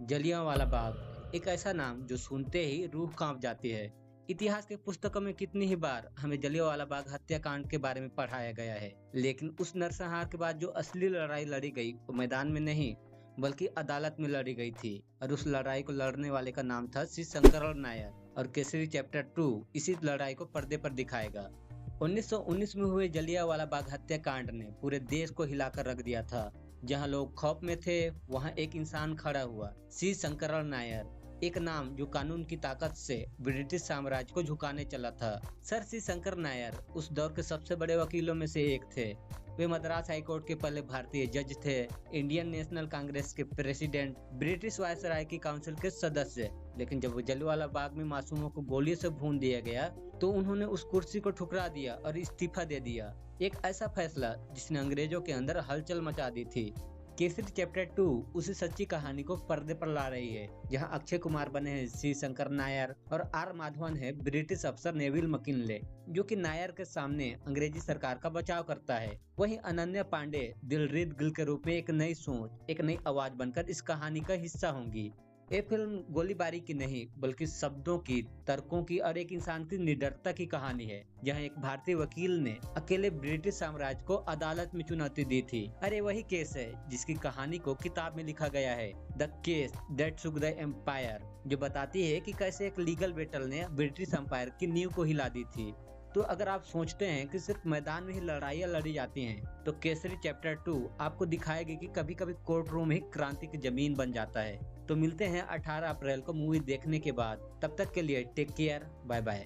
जलियांवाला बाग एक ऐसा नाम जो सुनते ही रूह कांप जाती है। इतिहास के पुस्तकों में कितनी ही बार हमें जलियांवाला बाग हत्याकांड के बारे में पढ़ाया गया है, लेकिन उस नरसंहार के बाद जो असली लड़ाई लड़ी गई वो मैदान में नहीं बल्कि अदालत में लड़ी गई थी। और उस लड़ाई को लड़ने वाले का नाम था श्री शंकरराव नायर। और केसरी चैप्टर 2 इसी लड़ाई को पर्दे पर दिखाएगा। 1919 में हुए जलियांवाला बाग हत्याकांड ने पूरे देश को हिलाकर रख दिया था। जहां लोग खौफ में थे, वहां एक इंसान खड़ा हुआ, सी शंकरराव नायर। एक नाम जो कानून की ताकत से ब्रिटिश साम्राज्य को झुकाने चला था। सर सी शंकर नायर उस दौर के सबसे बड़े वकीलों में से एक थे। वे मद्रास हाई कोर्ट के पहले भारतीय जज थे, इंडियन नेशनल कांग्रेस के प्रेसिडेंट, ब्रिटिश वायसराय की काउंसिल के सदस्य। लेकिन जब जलियांवाला बाग में मासूमों को गोली से भून दिया गया तो उन्होंने उस कुर्सी को ठुकरा दिया और इस्तीफा दे दिया। एक ऐसा फैसला जिसने अंग्रेजों के अंदर हलचल मचा दी थी। केसरी चैप्टर 2 उसी सच्ची कहानी को पर्दे पर ला रही है, जहां अक्षय कुमार बने हैं सी शंकर नायर और आर माधवन है ब्रिटिश अफसर नेविल मकिनले, जो कि नायर के सामने अंग्रेजी सरकार का बचाव करता है। वहीं अनन्या पांडे दिलजीत गिल के रूप में एक नई सोच, एक नई आवाज बनकर इस कहानी का हिस्सा होंगी। ये फिल्म गोलीबारी की नहीं बल्कि शब्दों की, तर्कों की और एक इंसान की निडरता की कहानी है, जहां एक भारतीय वकील ने अकेले ब्रिटिश साम्राज्य को अदालत में चुनौती दी थी। अरे वही केस है जिसकी कहानी को किताब में लिखा गया है, the case that shook the empire, जो बताती है कि कैसे एक लीगल बैटल ने ब्रिटिश एम्पायर की नींव को हिला दी थी। तो अगर आप सोचते हैं कि सिर्फ मैदान में ही लड़ाइयाँ लड़ी जाती हैं, तो केसरी चैप्टर 2 आपको दिखाएगी कि कभी कभी कोर्ट रूम ही क्रांति की जमीन बन जाता है। तो मिलते हैं 18 अप्रैल को मूवी देखने के बाद। तब तक के लिए टेक केयर, बाय बाय।